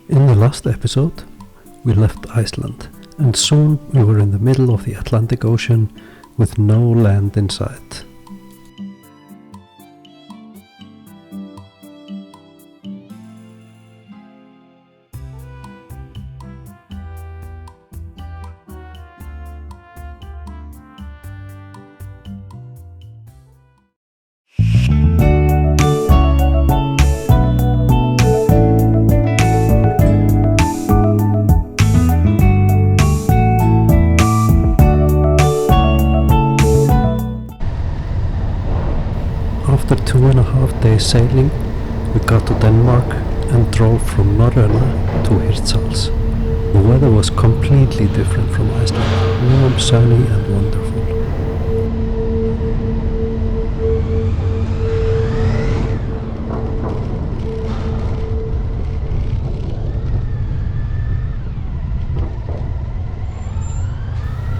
In the last episode, we left Iceland, and soon we were in the middle of the Atlantic Ocean with no land in sight. After 2.5 days sailing, we got to Denmark and drove from Norrøna to Hirtshals. The weather was completely different from Iceland, warm, sunny and wonderful.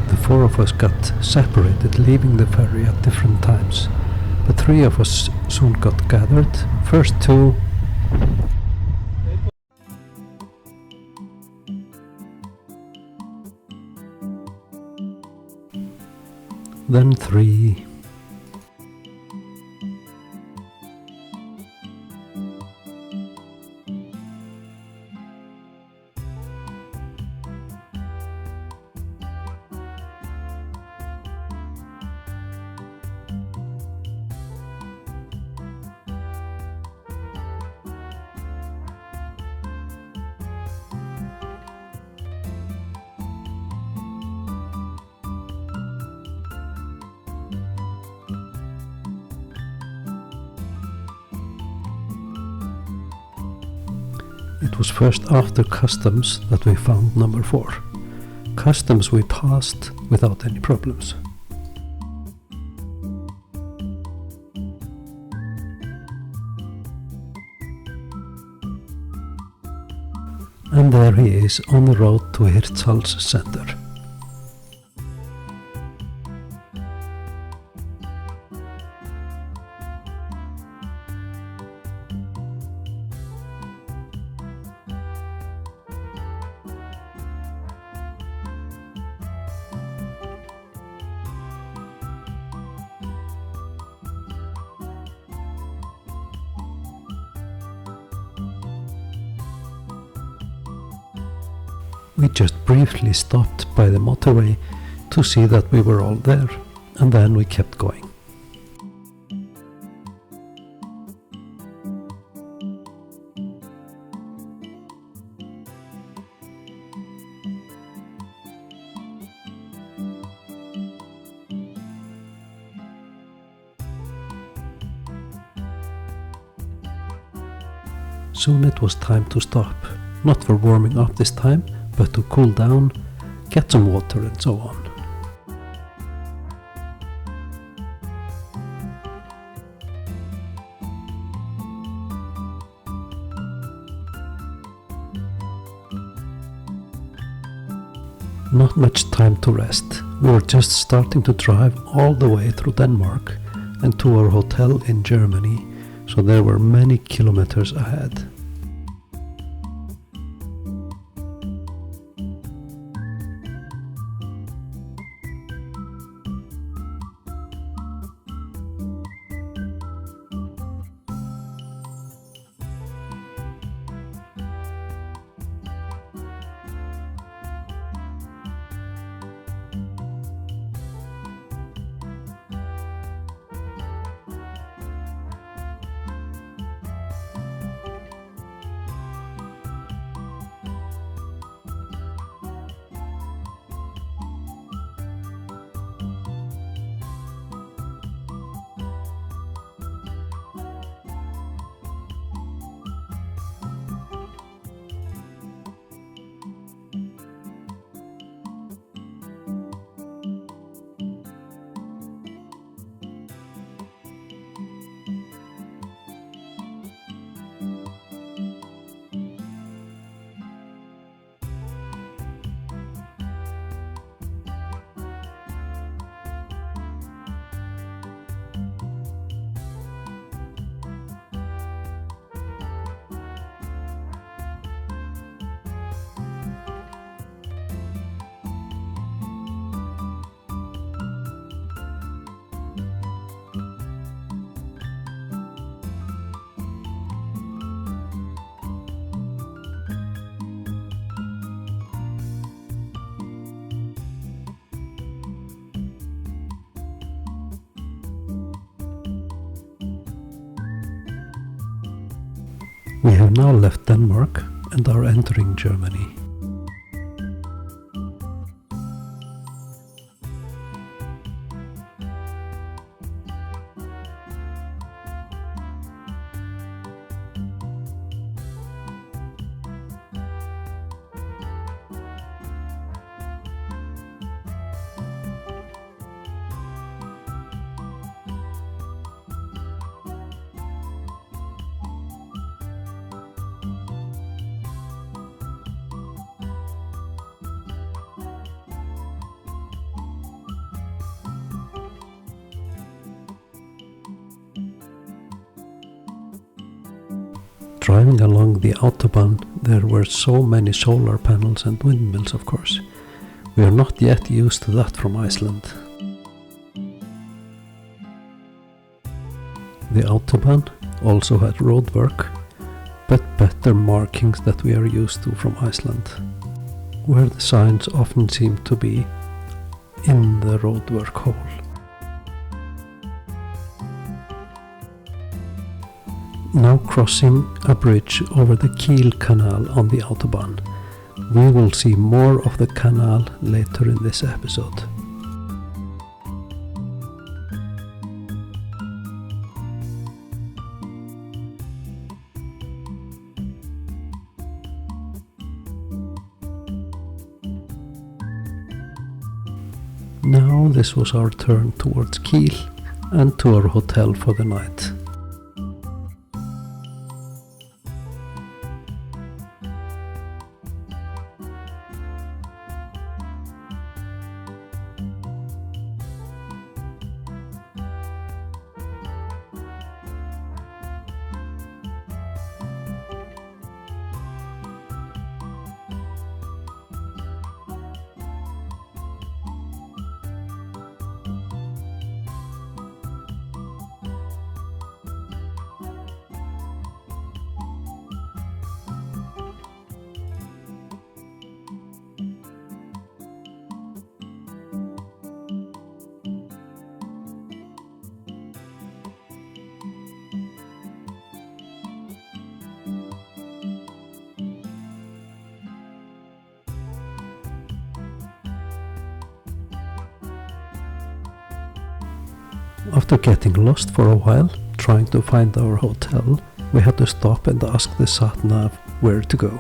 The four of us got separated, leaving the ferry at different times. But three of us soon got gathered. First two, then three, It was first after customs that we found number 4. Customs we passed without any problems. And there he is on the road to Hirtshals center. We just briefly stopped by the motorway to see that we were all there, and then we kept going. Soon it was time to stop, not for warming up this time, but to cool down, get some water and so on. Not much time to rest. We were just starting to drive all the way through Denmark and to our hotel in Germany, so there were many kilometers ahead. We have now left Denmark and are entering Germany. Driving along the autobahn, there were so many solar panels and windmills, of course. We are not yet used to that from Iceland. The autobahn also had roadwork, but better markings that we are used to from Iceland, where the signs often seem to be in the roadwork hole. Now crossing a bridge over the Kiel canal on the autobahn. We will see more of the canal later in this episode. Now this was our turn towards Kiel and to our hotel for the night. After getting lost for a while, trying to find our hotel, we had to stop and ask the sat-nav where to go.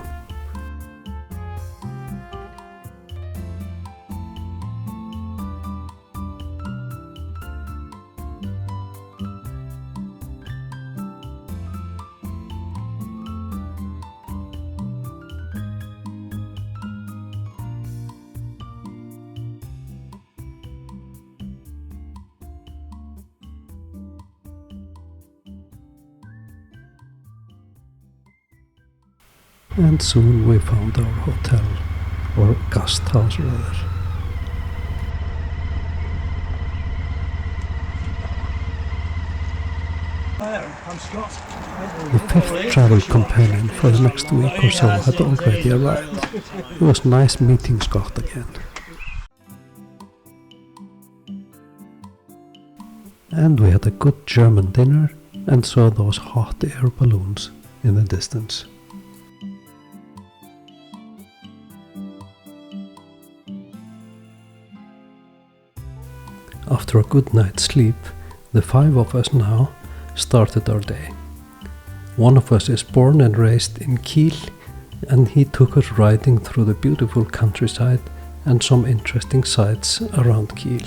And soon we found our hotel, or Hirtshals rather. I'm Scott. The fifth travel companion for the next week or so had already arrived. It was nice meeting Scott again. And we had a good German dinner and saw those hot air balloons in the distance. After a good night's sleep, the 5 of us now started our day. One of us is born and raised in Kiel, and he took us riding through the beautiful countryside and some interesting sights around Kiel.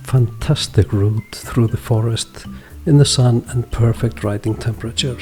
Fantastic route through the forest in the sun and perfect riding temperature.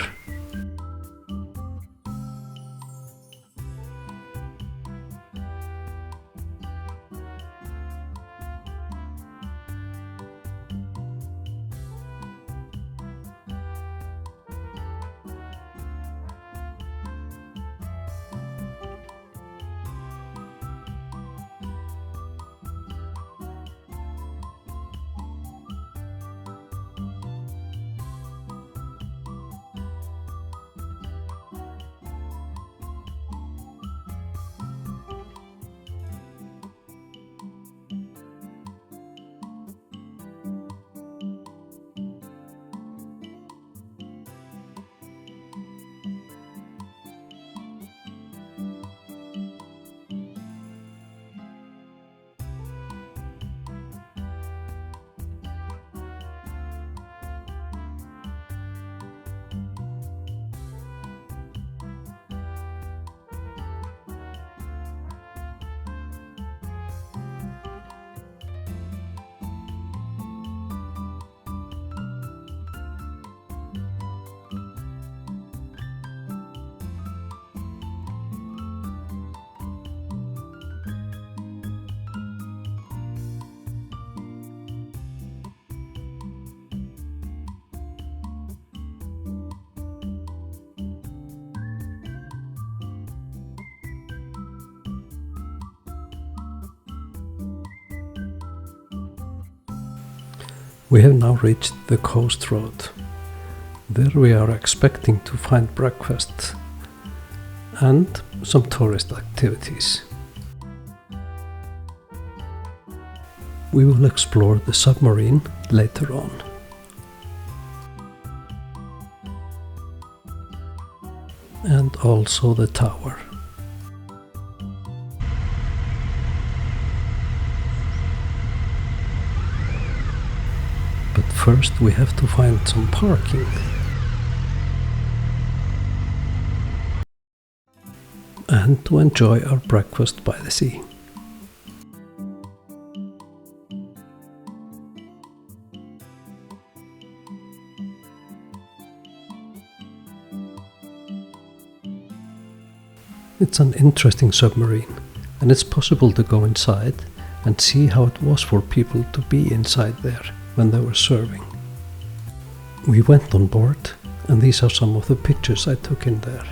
We have now reached the coast road. There we are expecting to find breakfast and some tourist activities. We will explore the submarine later on. And also the tower. But first we have to find some parking. And to enjoy our breakfast by the sea. It's an interesting submarine, and it's possible to go inside and see how it was for people to be inside there when they were serving. We went on board, and these are some of the pictures I took in there.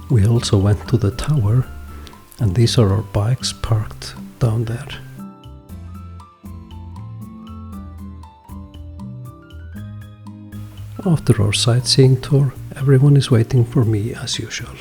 We also went to the tower, and these are our bikes parked down there. After our sightseeing tour, everyone is waiting for me as usual.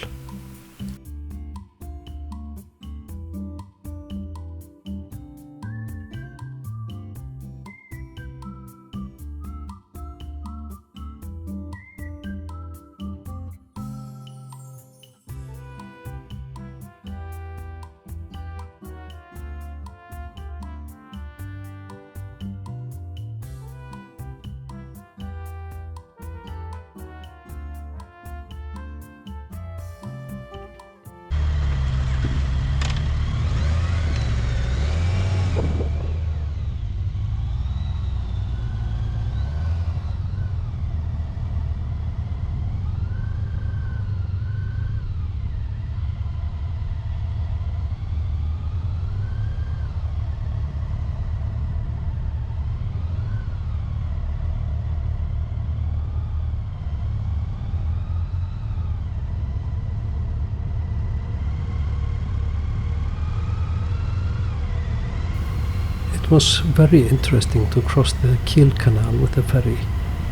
It was very interesting to cross the Kiel canal with a ferry.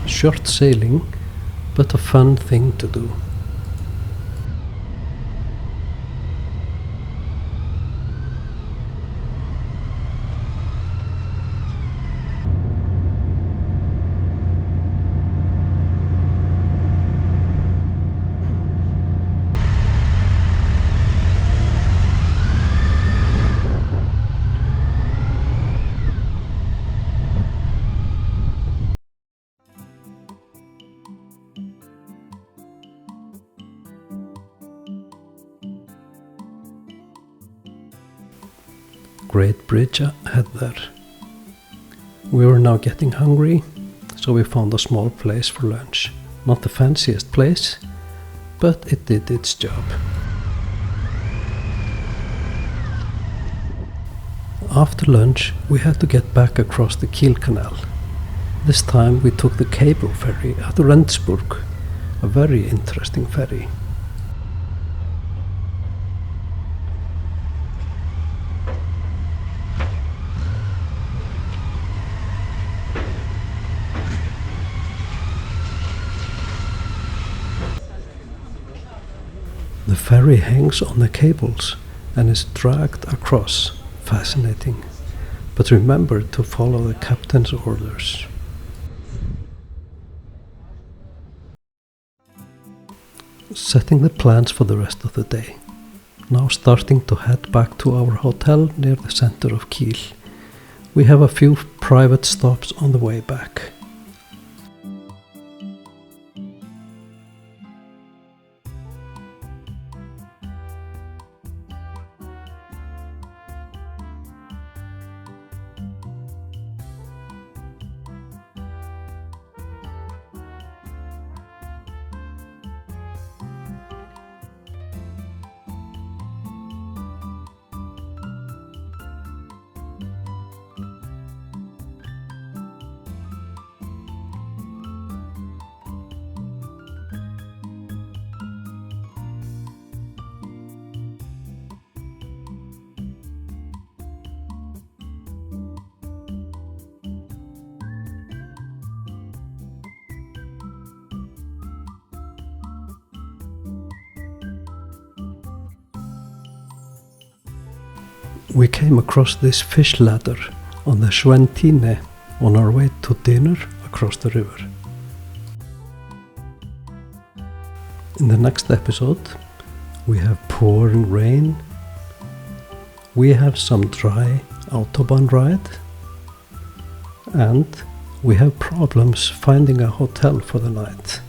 Short sailing, but a fun thing to do. Great bridge ahead there. We were now getting hungry, so we found a small place for lunch. Not the fanciest place, but it did its job. After lunch, we had to get back across the Kiel canal. This time we took the cable ferry at Rendsburg, a very interesting ferry. The ferry hangs on the cables and is dragged across. Fascinating. But remember to follow the captain's orders. Setting the plans for the rest of the day. Now starting to head back to our hotel near the center of Kiel. We have a few private stops on the way back. We came across this fish ladder on the S1-E3 on our way to dinner across the river. In the next episode, we have pouring rain, we have some dry autobahn ride, and we have problems finding a hotel for the night.